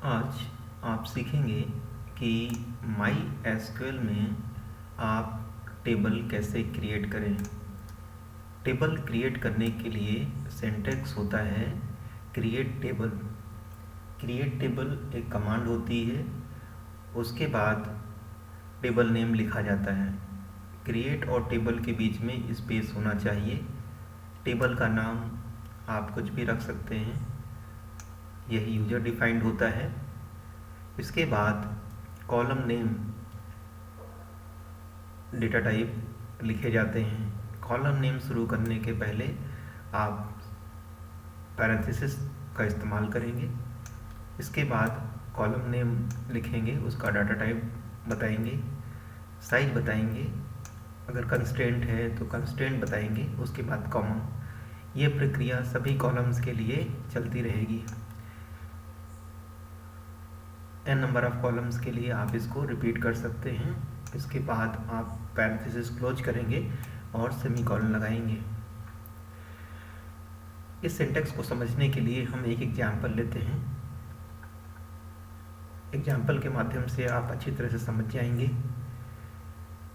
आज आप सीखेंगे कि माई एसक्यूएल में आप टेबल कैसे क्रिएट करें। टेबल क्रिएट करने के लिए सिंटैक्स होता है क्रिएट टेबल। क्रिएट टेबल एक कमांड होती है, उसके बाद टेबल नेम लिखा जाता है। क्रिएट और टेबल के बीच में स्पेस होना चाहिए। टेबल का नाम आप कुछ भी रख सकते हैं, यह यूजर डिफाइंड होता है। इसके बाद कॉलम नेम डेटा टाइप लिखे जाते हैं। कॉलम नेम शुरू करने के पहले आप पैरेंथेसिस का इस्तेमाल करेंगे। इसके बाद कॉलम नेम लिखेंगे, उसका डाटा टाइप बताएंगे, साइज बताएंगे, अगर कंस्ट्रेंट है तो कंस्ट्रेंट बताएंगे, उसके बाद कॉमा। यह प्रक्रिया सभी कॉलम्स के लिए चलती रहेगी। n नंबर ऑफ कॉलम्स के लिए आप इसको रिपीट कर सकते हैं। इसके बाद आप पैरेंथेसिस क्लोज करेंगे और सेमीकोलन लगाएंगे। इस सिंटैक्स को समझने के लिए हम एक एग्जाम्पल लेते हैं। एग्जाम्पल के माध्यम से आप अच्छी तरह से समझ जाएंगे।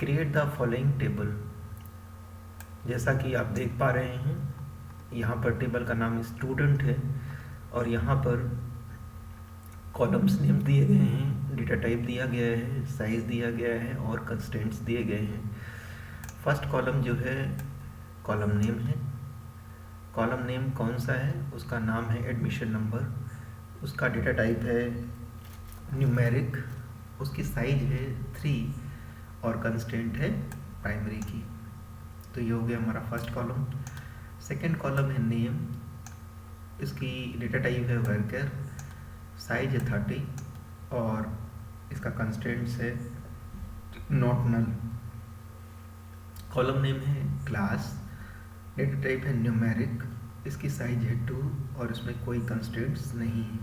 Create the following table. जैसा कि आप देख पा रहे हैं, यहाँ पर टेबल का नाम स्टूडेंट है और यहाँ पर कॉलम्स नेम दिए गए हैं, डेटा टाइप दिया गया है, साइज दिया गया है और कंस्टेंट्स दिए गए हैं। फर्स्ट कॉलम जो है कॉलम नेम है। कॉलम नेम कौन सा है? उसका नाम है एडमिशन नंबर। उसका डेटा टाइप है न्यूमेरिक। उसकी साइज है 3 और कंस्टेंट है प्राइमरी की। तो ये हो गया हमारा फर्स्ट कॉलम। सेकेंड कॉलम है नेम। इसकी डेटा टाइप है वर्कर, साइज है 30 और इसका कंस्टेंट्स है नॉट नल। कॉलम नेम है क्लास, डेटा टाइप है न्यूमेरिक, इसकी साइज है 2 और इसमें कोई कंस्टेंट्स नहीं है।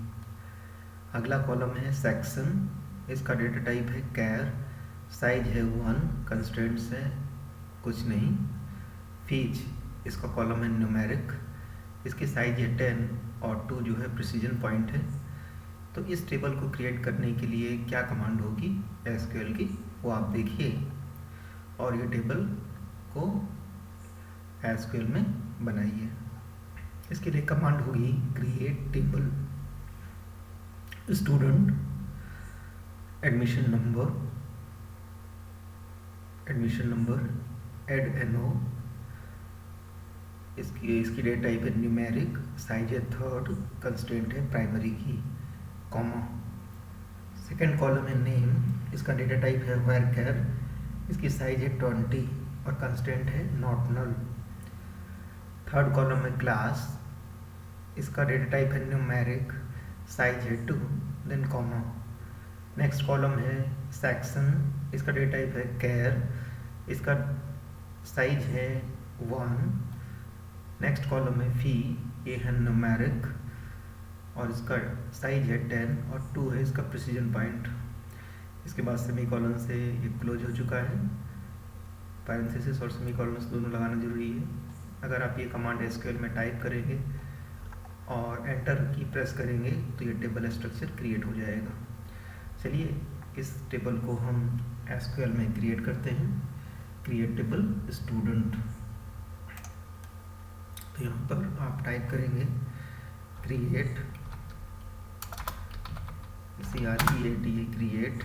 अगला कॉलम है सेक्शन। इसका डेटा टाइप है कैर, साइज है 1, कंस्टेंट्स है कुछ नहीं। फीच, इसका कॉलम है न्यूमेरिक, इसकी साइज है 10 और 2 जो है प्रिसीजन पॉइंट है। तो इस टेबल को क्रिएट करने के लिए क्या कमांड होगी एसक्यूएल की, वो आप देखिए और ये टेबल को एसक्यूएल में बनाइए। इसके लिए कमांड होगी create table student admission number ad no. इसकी डेटा टाइप है न्यूमेरिक, साइज है 3, कंस्टेंट है primary key, comma. Second column है नेम। इसका डेटा टाइप है वर्कर, इसकी साइज है 20 और कंस्टेंट है नॉट नल। थर्ड कॉलम है क्लास। इसका डेटा टाइप है न्यूमेरिक, साइज है 2 देन कॉमा। नेक्स्ट कॉलम है सेक्शन। इसका डेटा टाइप है कैर, इसका साइज है 1। नेक्स्ट कॉलम है फी, ये है न्यूमेरिक और इसका साइज है 10 और 2 है इसका प्रिसीजन पॉइंट। इसके बाद सेमीकोलन से ये क्लोज हो चुका है। पैरेंथेसिस और सेमीकोलन दोनों लगाना जरूरी है। अगर आप ये कमांड एसक्यूएल में टाइप करेंगे और एंटर की प्रेस करेंगे तो ये टेबल स्ट्रक्चर क्रिएट हो जाएगा। चलिए इस टेबल को हम एसक्यूएल में क्रिएट करते हैं। Create table student. तो यहाँ पर आप टाइप करेंगे create CREAT create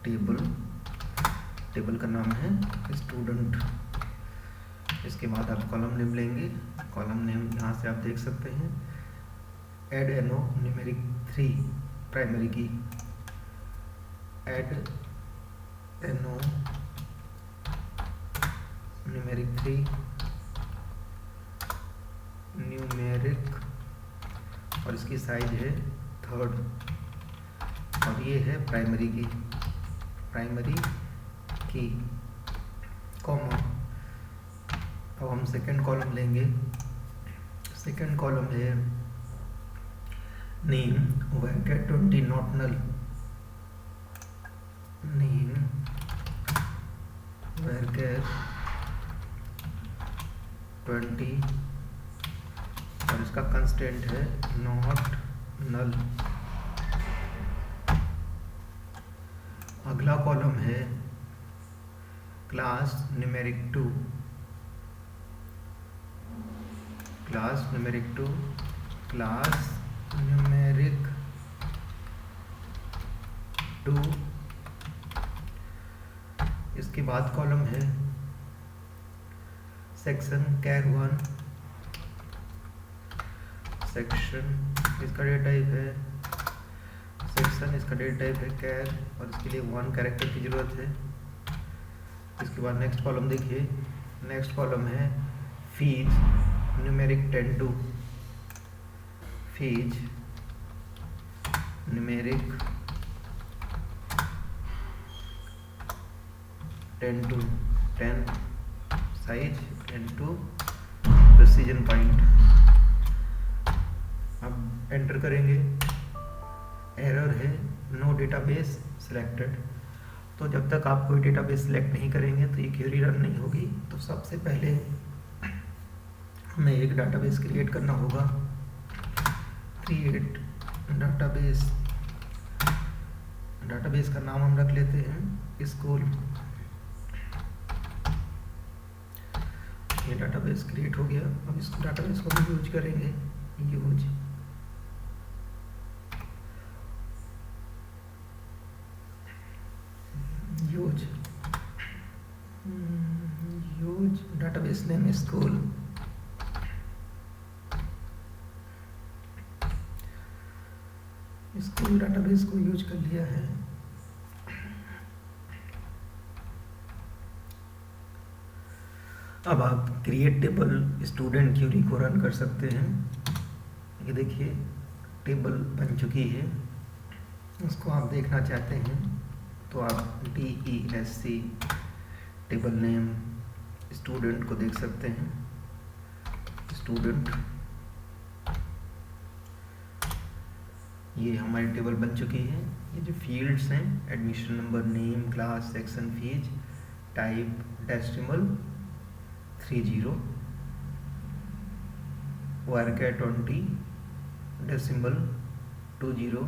table. Table का नाम है स्टूडेंट। इसके बाद आप कॉलम नेम लेंगे। कॉलम नेम यहाँ से आप देख सकते हैं एड एनो न्यूमेरिक 3 प्राइमरी की, एड एनो न्यूमेरिक 3 न्यूमेरिक और इसकी साइज है 3 और ये है प्राइमरी की, कॉमा। अब हम सेकेंड कॉलम लेंगे। सेकेंड कॉलम है name worker 20 not null, name worker 20 और इसका कंस्टेंट है नॉट नल। अगला कॉलम है class numeric 2, class numeric 2, class numeric 2। इसके बाद कॉलम है सेक्शन कैर 1, सेक्शन इसका डेटा टाइप है सेक्शन, इसका डेटा टाइप है कैर, और इसके लिए 1 कैरेक्टर की ज़रूरत है। इसके बाद नेक्स्ट कॉलम देखिए, नेक्स्ट कॉलम है fees numeric 10-2, fees numeric 10-2, 10 size 10-2 precision point. अब एंटर करेंगे, एरर है नो डेटाबेस सिलेक्टेड। तो जब तक आप कोई डेटाबेस सिलेक्ट नहीं करेंगे तो ये क्वेरी रन नहीं होगी। तो सबसे पहले हमें एक डेटाबेस क्रिएट करना होगा, क्रिएट डेटाबेस। डेटाबेस का नाम हम रख लेते हैं स्कूल। ये डेटाबेस क्रिएट हो गया। अब इस डेटाबेस को भी यूज करेंगे, use database name school. School database को यूज कर लिया है। अब आप क्रिएट टेबल स्टूडेंट क्यूरी को रन कर सकते हैं। ये देखिए टेबल बन चुकी है। उसको आप देखना चाहते हैं तो आप DESC टेबल नेम स्टूडेंट को देख सकते हैं। स्टूडेंट, ये हमारी टेबल बन चुकी है। ये जो फील्ड्स हैं, admission number, name, class, section, fees, type, decimal 30, worker 20, decimal 20,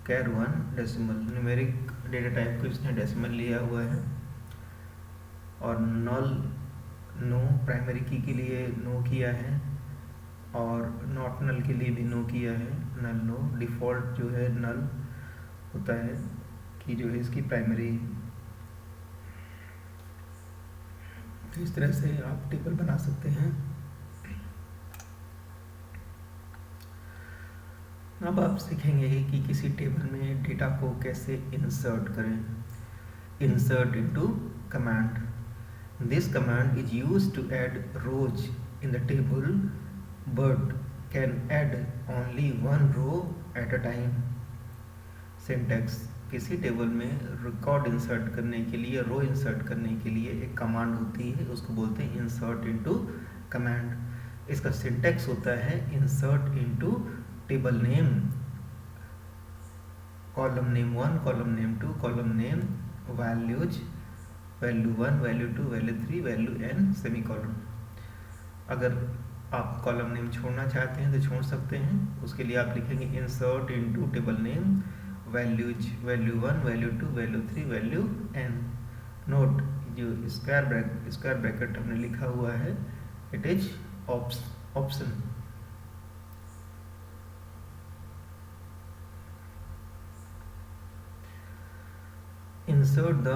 कैर 1, डेसिमल। न्यूमेरिक डेटा टाइप को इसने डेसिमल लिया हुआ है। और नल नो, प्राइमरी की के लिए नो किया है, और नॉट नल के लिए भी नो किया है। नल नो, डिफ़ॉल्ट जो है नल होता है कि जो है इसकी प्राइमरी। तो इस तरह से आप टेबल बना सकते हैं। अब आप सीखेंगे कि किसी टेबल में डेटा को कैसे इंसर्ट करें। Insert into command. This command is used to add rows in the table but can add only one row at a time. Syntax: किसी टेबल में रिकॉर्ड इंसर्ट करने के लिए, रो इंसर्ट करने के लिए एक कमांड होती है, उसको बोलते हैं इंसर्ट इनटू कमांड। इसका सिंटैक्स होता है insert into table name, column name 1, column name 2, column name, values, value 1, value 2, value 3, value n, semicolon. अगर आप कॉलम नेम छोड़ना चाहते हैं तो छोड़ सकते हैं। उसके लिए आप लिखेंगे insert into table name, values, value 1, value 2, value 3, value n। Note, जो स्क्वायर ब्रैकेट हमने लिखा हुआ है, it is option. Insert the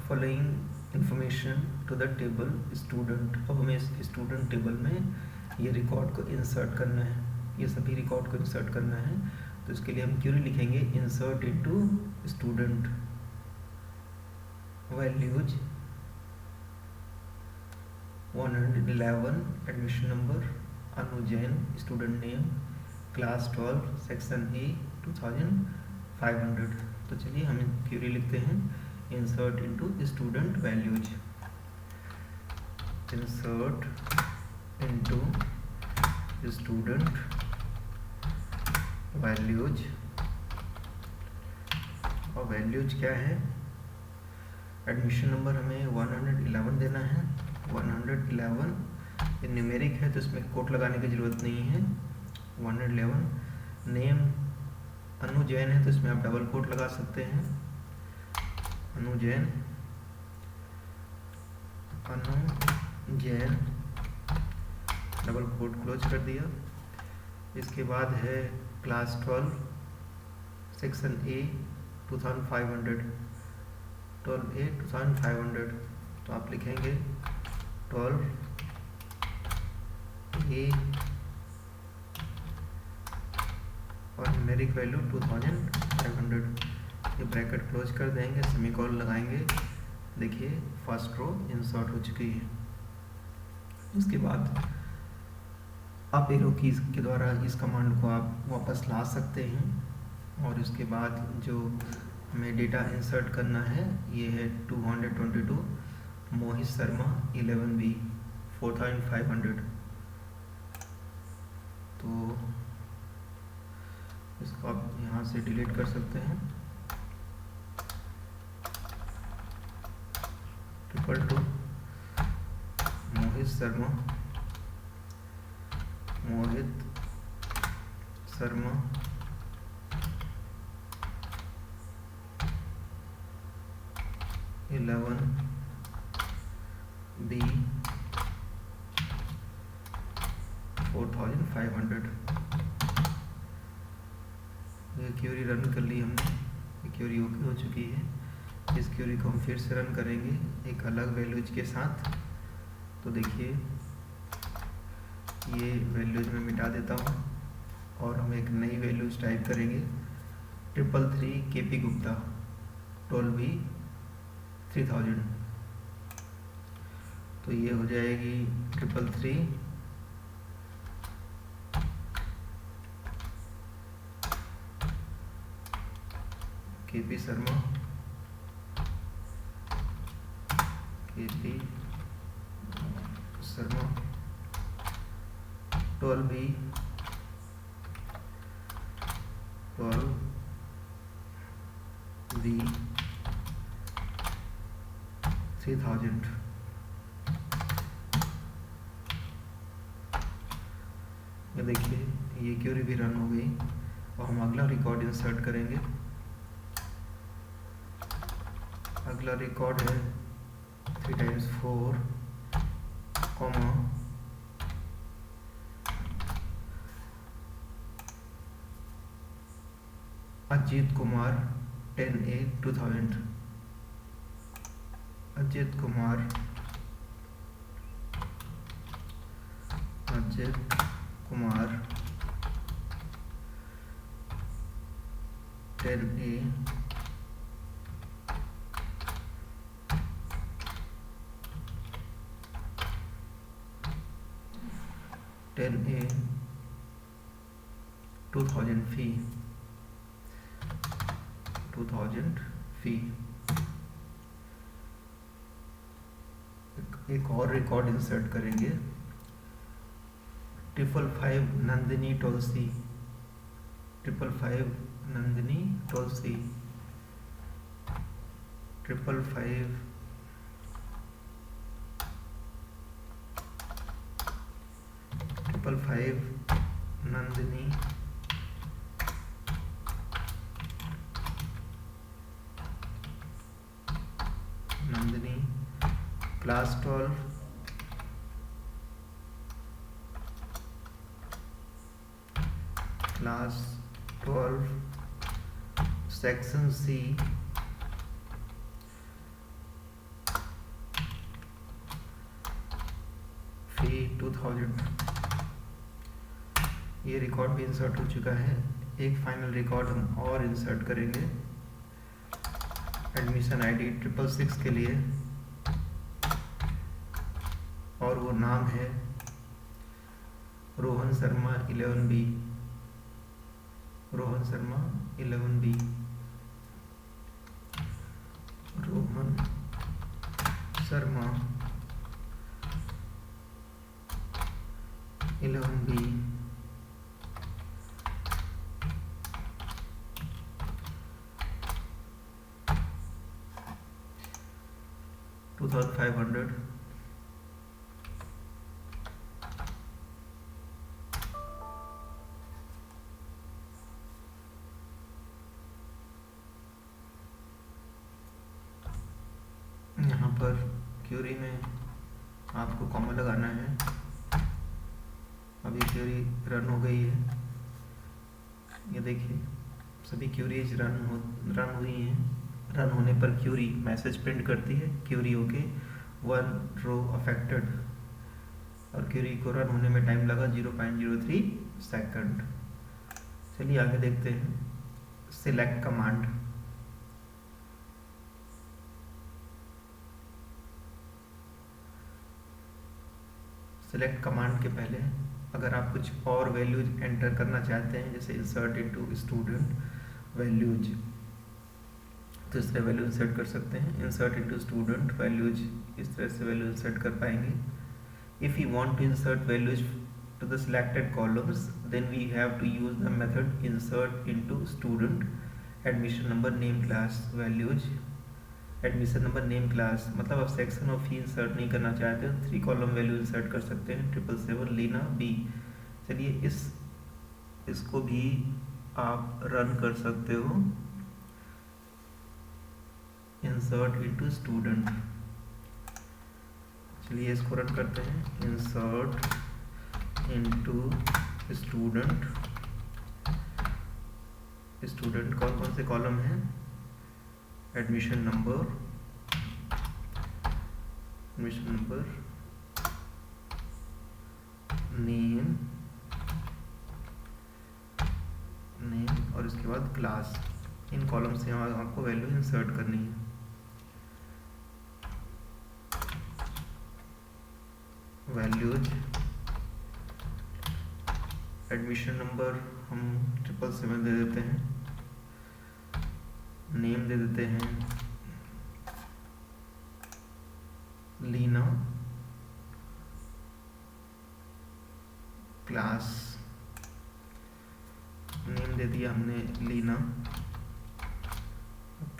following information to the table student. अब हमें स्टूडेंट टेबल में ये रिकॉर्ड को इंसर्ट करना है, ये सभी रिकॉर्ड को इंसर्ट करना है। तो इसके लिए हम क्वेरी लिखेंगे insert into student, values 111, admission number Anu Jain, student name, class 12, section A 2500। तो चलिए हम क्वेरी लिखते हैं insert into student values, insert into student values. और वैल्यूज क्या है, एडमिशन नंबर हमें 111 देना है, 111। ये न्यूमेरिक है तो इसमें कोट लगाने की ज़रूरत नहीं है, 111। नेम अनु जैन है तो इसमें आप डबल कोट लगा सकते हैं। अनु जैन, डबल कोट क्लोज कर दिया। इसके बाद है क्लास 12 सेक्शन ए 2500, 12A 2500, तो आप लिखेंगे 12A और न्यूमेरिक वैल्यू 2500, ये ब्रैकेट क्लोज कर देंगे, सेमीकोलन लगाएंगे। देखिए फर्स्ट रो इंसर्ट हो चुकी है। उसके बाद आप एरो कीज के द्वारा इस कमांड को आप वापस ला सकते हैं। और उसके बाद जो हमें डेटा इंसर्ट करना है ये है 222 मोहित शर्मा 11B 4500, तो इसको आप यहाँ से डिलीट कर सकते हैं। 222 मोहित शर्मा 11B 4500। ये क्यूरी रन कर ली हमने, ये क्यूरी ओके हो चुकी है। इस क्यूरी को हम फिर से रन करेंगे एक अलग वैल्यूज के साथ। तो देखिए ये वैल्यूज में मिटा देता हूँ और हम एक नई वैल्यूज टाइप करेंगे 333 KP गुप्ता 12B 3000, तो ये हो जाएगी 333 KP शर्मा 12B 3000। ये देखिए ये क्यूरी भी रन हो गई और हम अगला रिकॉर्ड इंसर्ट करेंगे। अगला रिकॉर्ड है 3 × 4, अजीत कुमार 10A 2000, अजीत कुमार 10A 2000 फी। एक और रिकॉर्ड इंसर्ट करेंगे 555 नंदिनी तुलसी 555 नंदिनी तुलसी 555 नंदिनी क्लास 12 सेक्शन C फी 2000। ये रिकॉर्ड भी इंसर्ट हो चुका है। एक फाइनल रिकॉर्ड हम और इंसर्ट करेंगे एडमिशन ID 666 के लिए, और वो नाम है Rohan Sharma 11B, Rohan Sharma 11B, Rohan Sharma 11B 2500। यहाँ पर क्यूरी में आपको कॉमा लगाना है। अभी क्यूरी रन हो गई है, ये देखिए सभी क्यूरीज रन हुई हैं। रन होने पर क्यूरी मैसेज प्रिंट करती है, क्यूरी होके 1 रो अफेक्टेड, और क्यूरी को रन होने में टाइम लगा 0.03 सेकंड। चलिए आगे देखते हैं सिलेक्ट कमांड। सिलेक्ट कमांड के पहले अगर आप कुछ और वैल्यूज एंटर करना चाहते हैं, जैसे इंसर्ट इनटू स्टूडेंट वैल्यूज, तो इस तरह वैल्यू इंसर्ट कर सकते हैं। इंसर्ट इनटू स्टूडेंट वैल्यूज, इस तरह से वैल्यू इंसर्ट कर पाएंगे। If you want to insert values to the selected columns, then we have to use the method insert into student admission number name class values। admission number name class मतलब आप section और फी insert नहीं करना चाहते हो, 3 column value insert कर सकते हैं 777 लीना बी। चलिए इसको भी आप रन कर सकते हो, इंसर्ट इनटू स्टूडेंट। चलिए इसको रन करते हैं, इंसर्ट इनटू स्टूडेंट। स्टूडेंट कौन कौन से कॉलम हैं? एडमिशन नंबर, नेम और इसके बाद क्लास। इन कॉलम से आपको वैल्यू इंसर्ट करनी है। वैल्यूज एडमिशन नंबर हम 777 दे देते हैं, नेम दे देते हैं लीना, क्लास नेम दे दिया हमने लीना,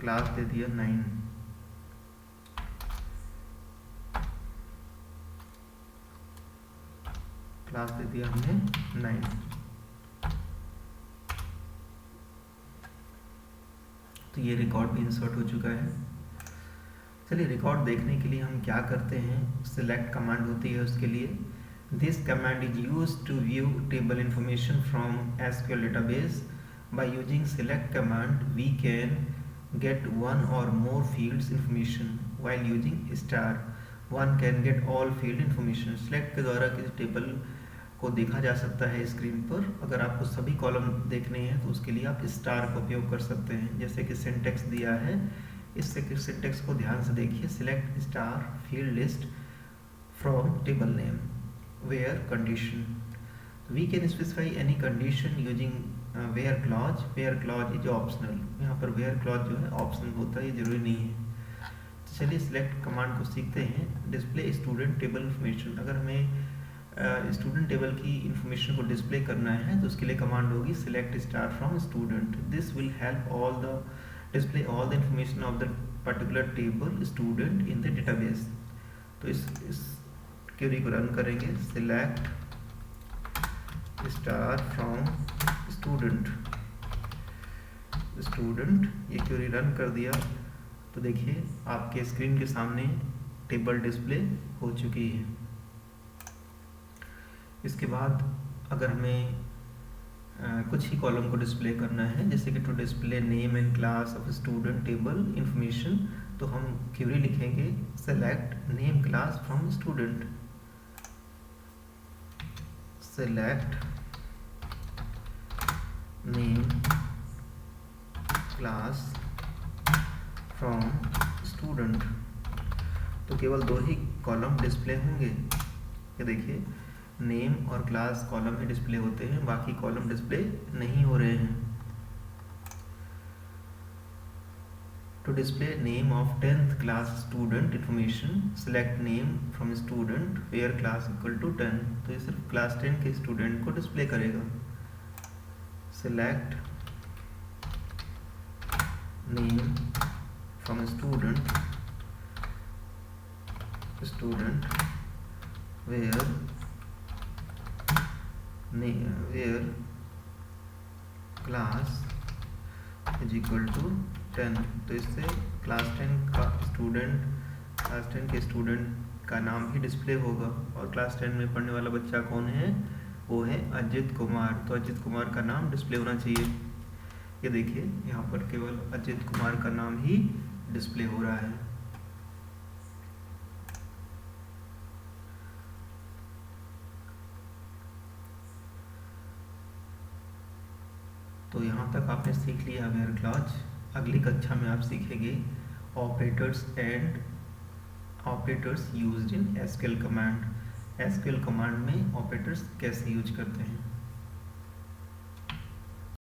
क्लास दे दिया 9, क्लास दे दिया हमने 9। तो ये रिकॉर्ड भी इंसर्ट हो चुका है। चलिए रिकॉर्ड देखने के लिए हम क्या करते हैं, सिलेक्ट कमांड होती है उसके लिए। This command is used to view table information from SQL database. By using select command we can get one or more fields information while using star one can get all field information। select के द्वारा किसी table को देखा जा सकता है screen पर। अगर आपको सभी कॉलम देखने हैं तो उसके लिए आप स्टार का उपयोग कर सकते हैं। जैसे कि सिंटेक्स दिया है, इस सिंटेक्स को ध्यान से देखिए। Select star field list from table name where condition. We can specify any condition using where clause. Where clause is optional. यहाँ पर वेयर क्लॉज जो है ऑप्शनल होता है, ये जरूरी नहीं है। तो चलिए सिलेक्ट कमांड को सीखते हैं। Display student table information. अगर हमें स्टूडेंट टेबल की इंफॉर्मेशन को डिस्प्ले करना है तो उसके लिए कमांड होगी select star from student. This will help all the display all the information of the particular table student in the database. तो इस क्वेरी को रन करेंगे, सिलेक्ट स्टार फ्रॉम स्टूडेंट। ये क्वेरी रन कर दिया तो देखिए आपके स्क्रीन के सामने टेबल डिस्प्ले हो चुकी है। इसके बाद अगर हमें कुछ ही कॉलम को डिस्प्ले करना है, जैसे कि to display name and class of student table information, तो हम क्वेरी लिखेंगे select name class from student. Select name class from student. तो केवल 2 ही कॉलम डिस्प्ले होंगे। ये देखिए नेम और क्लास कॉलम ही डिस्प्ले होते हैं, बाकी कॉलम डिस्प्ले नहीं हो रहे हैं। To display name of 10th class student information, select name from student where class equal to 10। तो ये सिर्फ क्लास 10 के स्टूडेंट को डिस्प्ले करेगा। Select name from student where class is equal to 10। तो इससे क्लास 10 का स्टूडेंट क्लास 10 के स्टूडेंट का नाम ही डिस्प्ले होगा, और क्लास 10 में पढ़ने वाला बच्चा कौन है, वो है अजित कुमार। तो अजित कुमार का नाम डिस्प्ले होना चाहिए। ये देखिए यहाँ पर केवल अजित कुमार का नाम ही डिस्प्ले हो रहा है। तो यहाँ तक आपने सीख लिया वेयर क्लॉज। अगली कक्षा में आप सीखेंगे operators and operators used in SQL command. SQL command में ऑपरेटर्स कैसे यूज करते हैं।